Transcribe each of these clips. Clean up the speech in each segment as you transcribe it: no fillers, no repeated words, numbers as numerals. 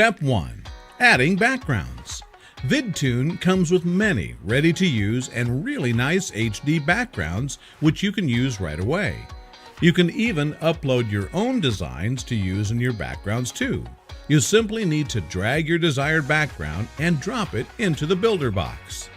Step 1. Adding backgrounds. VidToon comes with many ready-to-use and really nice HD backgrounds which you can use right away. You can even upload your own designs to use in your backgrounds too. You simply need to drag your desired background and drop it into the builder box.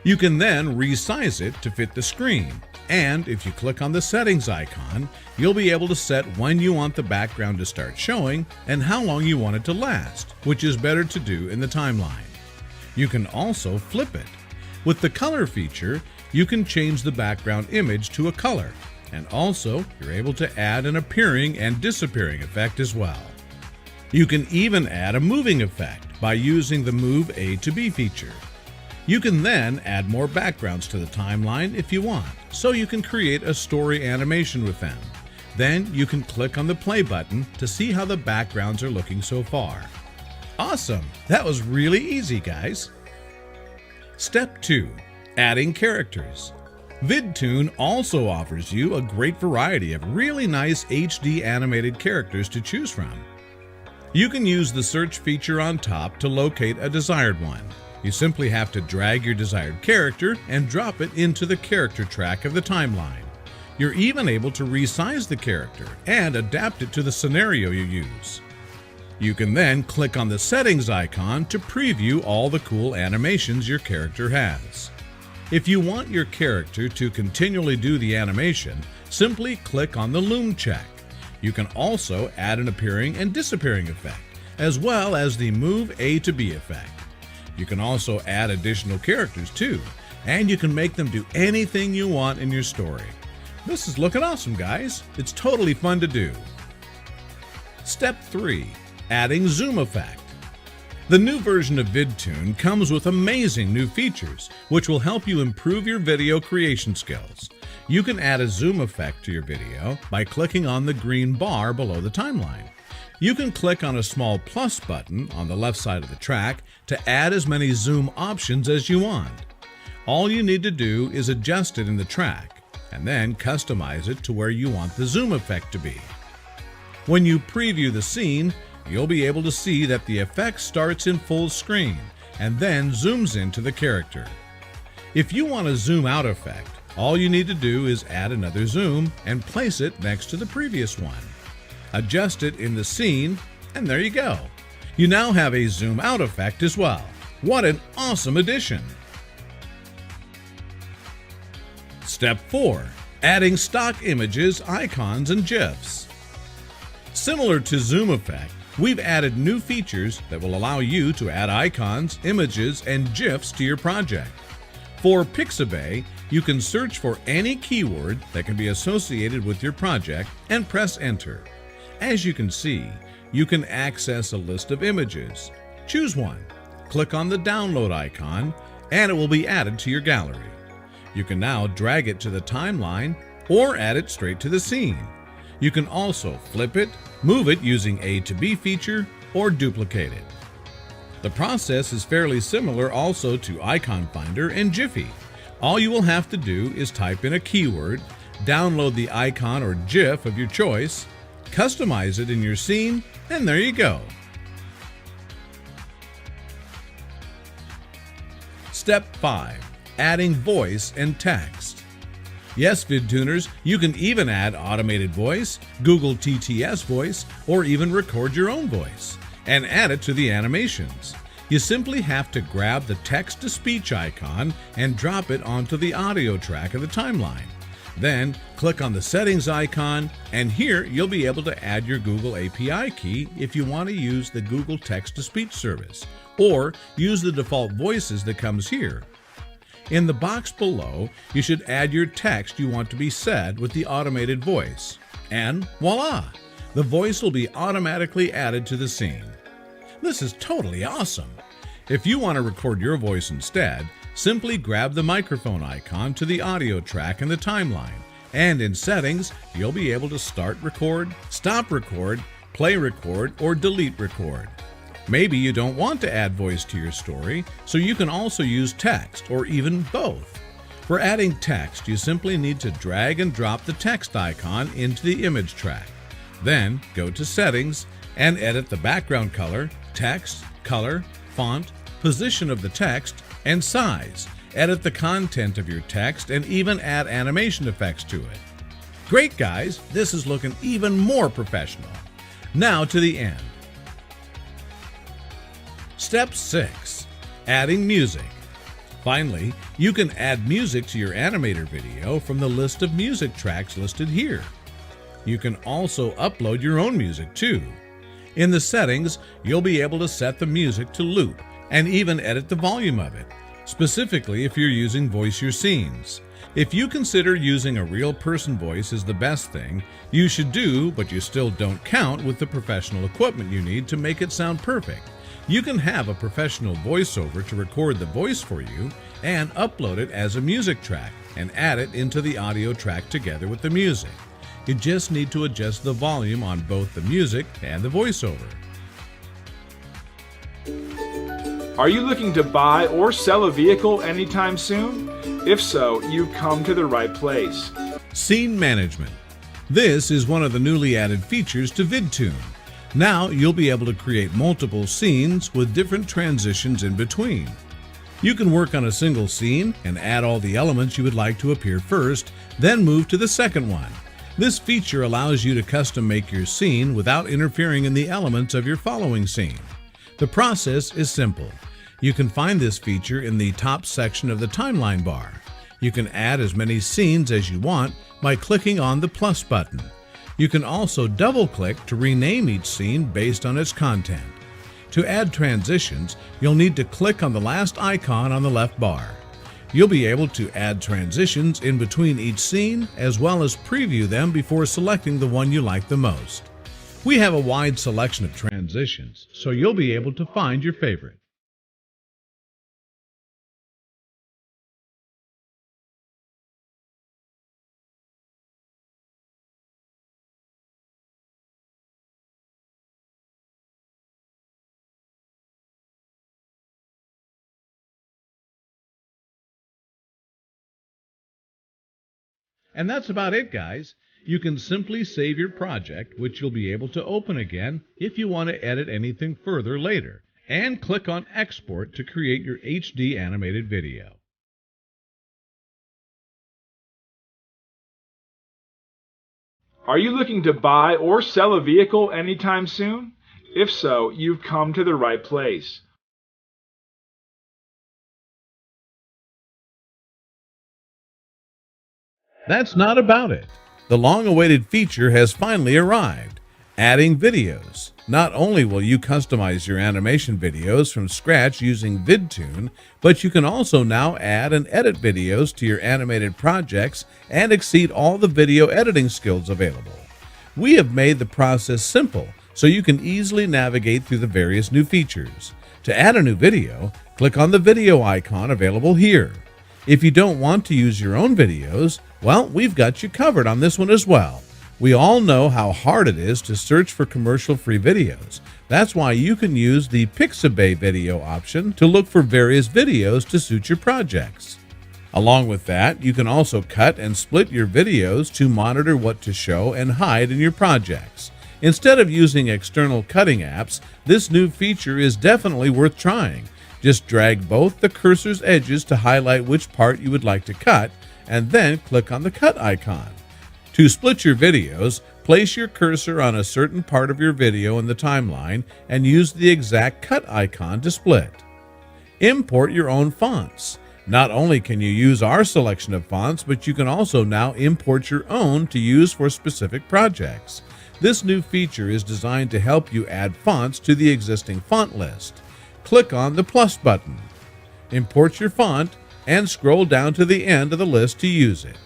You can then resize it to fit the screen, and if you click on the settings icon, you'll be able to set when you want the background to start showing and how long you want it to last, which is better to do in the timeline. You can also flip it. With the color feature, you can change the background image to a color, and also you're able to add an appearing and disappearing effect as well. You can even add a moving effect by using the Move A to B feature. You can then add more backgrounds to the timeline if you want, so you can create a story animation with them. Then you can click on the play button to see how the backgrounds are looking so far. Awesome! That was really easy, guys. Step 2. Adding characters. VidToon also offers you a great variety of really nice HD animated characters to choose from. You can use the search feature on top to locate a desired one. You simply have to drag your desired character and drop it into the character track of the timeline. You're even able to resize the character and adapt it to the scenario you use. You can then click on the settings icon to preview all the cool animations your character has. If you want your character to continually do the animation, simply click on the loom check. You can also add an appearing and disappearing effect, as well as the Move A to B effect. You can also add additional characters too, and you can make them do anything you want in your story. This is looking awesome, guys. It's totally fun to do. Step 3. Adding zoom effect. The new version of VidToon comes with amazing new features, which will help you improve your video creation skills. You can add a zoom effect to your video by clicking on the green bar below the timeline. You can click on a small plus button on the left side of the track to add as many zoom options as you want. All you need to do is adjust it in the track, and then customize it to where you want the zoom effect to be. When you preview the scene, you'll be able to see that the effect starts in full screen and then zooms into the character. If you want a zoom out effect, all you need to do is add another zoom and place it next to the previous one. Adjust it in the scene, and there you go. You now have a zoom out effect as well. What an awesome addition! Step 4. Adding stock images, icons, and GIFs. Similar to zoom effect, we've added new features that will allow you to add icons, images, and GIFs to your project. For Pixar, you can search for any keyword that can be associated with your project and press enter. As you can see, you can access a list of images. Choose one, click on the download icon, and it will be added to your gallery. You can now drag it to the timeline or add it straight to the scene. You can also flip it, move it using A to B feature, or duplicate it. The process is fairly similar also to Icon Finder and Giphy. All you will have to do is type in a keyword, download the icon or GIF of your choice, customize it in your scene, and there you go. Step 5. Adding voice and text. Yes, VidTooners, you can even add automated voice, Google TTS voice, or even record your own voice and add it to the animations. You simply have to grab the text-to-speech icon and drop it onto the audio track of the timeline. Then click on the settings icon, and here you'll be able to add your Google API key if you want to use the Google text-to-speech service, or use the default voices that comes here. In the box below, you should add your text you want to be said with the automated voice. And voila! The voice will be automatically added to the scene. This is totally awesome! If you want to record your voice instead, simply grab the microphone icon to the audio track in the timeline, and in settings, you'll be able to start record, stop record, play record, or delete record. Maybe you don't want to add voice to your story, so you can also use text, or even both. For adding text, you simply need to drag and drop the text icon into the image track. Then go to Settings and edit the background color, text, color, font, position of the text, and size. Edit the content of your text and even add animation effects to it. Great, guys! This is looking even more professional. Now to the end. Step 6. Adding music. Finally, you can add music to your animator video from the list of music tracks listed here. You can also upload your own music too. In the settings, you'll be able to set the music to loop and even edit the volume of it, specifically if you're using Voice Your Scenes. If you consider using a real person voice is the best thing, you should do, but you still don't count with the professional equipment you need to make it sound perfect. You can have a professional voiceover to record the voice for you and upload it as a music track and add it into the audio track together with the music. You just need to adjust the volume on both the music and the voiceover. Are you looking to buy or sell a vehicle anytime soon? If so, you've come to the right place. Scene management. This is one of the newly added features to VidToon. Now you'll be able to create multiple scenes with different transitions in between. You can work on a single scene and add all the elements you would like to appear first, then move to the second one. This feature allows you to custom make your scene without interfering in the elements of your following scene. The process is simple. You can find this feature in the top section of the timeline bar. You can add as many scenes as you want by clicking on the plus button. You can also double-click to rename each scene based on its content. To add transitions, you'll need to click on the last icon on the left bar. You'll be able to add transitions in between each scene as well as preview them before selecting the one you like the most. We have a wide selection of transitions, so you'll be able to find your favorite. And that's about it, guys. You can simply save your project, which you'll be able to open again if you want to edit anything further later, and click on Export to create your HD animated video. Are you looking to buy or sell a vehicle anytime soon? If so, you've come to the right place. That's not about it. The long-awaited feature has finally arrived, adding videos. Not only will you customize your animation videos from scratch using VidToon, but you can also now add and edit videos to your animated projects and exceed all the video editing skills available. We have made the process simple so you can easily navigate through the various new features. To add a new video, click on the video icon available here. If you don't want to use your own videos, well, we've got you covered on this one as well. We all know how hard it is to search for commercial-free videos. That's why you can use the Pixar video option to look for various videos to suit your projects. Along with that, you can also cut and split your videos to monitor what to show and hide in your projects. Instead of using external cutting apps, this new feature is definitely worth trying. Just drag both the cursor's edges to highlight which part you would like to cut, and then click on the cut icon. To split your videos, place your cursor on a certain part of your video in the timeline and use the exact cut icon to split. Import your own fonts. Not only can you use our selection of fonts, but you can also now import your own to use for specific projects. This new feature is designed to help you add fonts to the existing font list. Click on the plus button. Import your font and scroll down to the end of the list to use it.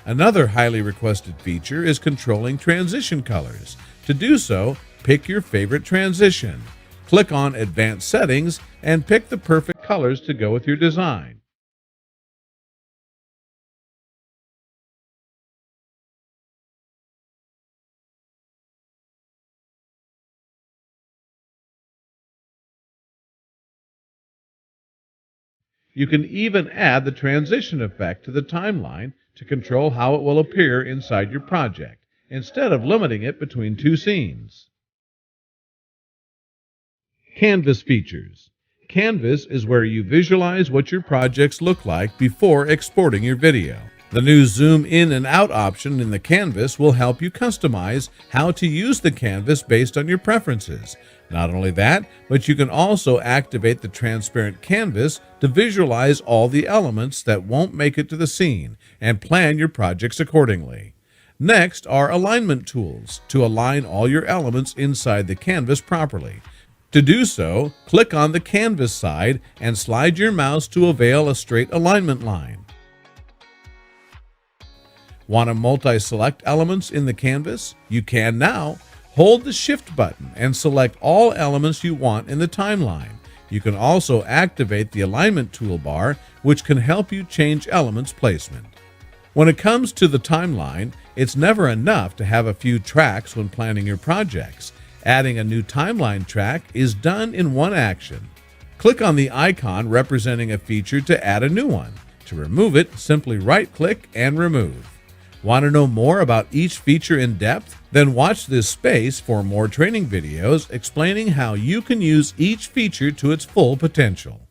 Another highly requested feature is controlling transition colors. To do so, pick your favorite transition. Click on Advanced Settings and pick the perfect colors to go with your design. You can even add the transition effect to the timeline to control how it will appear inside your project, instead of limiting it between two scenes. Canvas features. Canvas is where you visualize what your projects look like before exporting your video. The new zoom in and out option in the canvas will help you customize how to use the canvas based on your preferences. Not only that, but you can also activate the transparent canvas to visualize all the elements that won't make it to the scene and plan your projects accordingly. Next are alignment tools to align all your elements inside the canvas properly. To do so, click on the canvas side and slide your mouse to avail a straight alignment line. Want to multi-select elements in the canvas? You can now. Hold the Shift button and select all elements you want in the timeline. You can also activate the alignment toolbar, which can help you change elements placement. When it comes to the timeline, it's never enough to have a few tracks when planning your projects. Adding a new timeline track is done in one action. Click on the icon representing a feature to add a new one. To remove it, simply right-click and remove. Want to know more about each feature in depth? Then watch this space for more training videos explaining how you can use each feature to its full potential.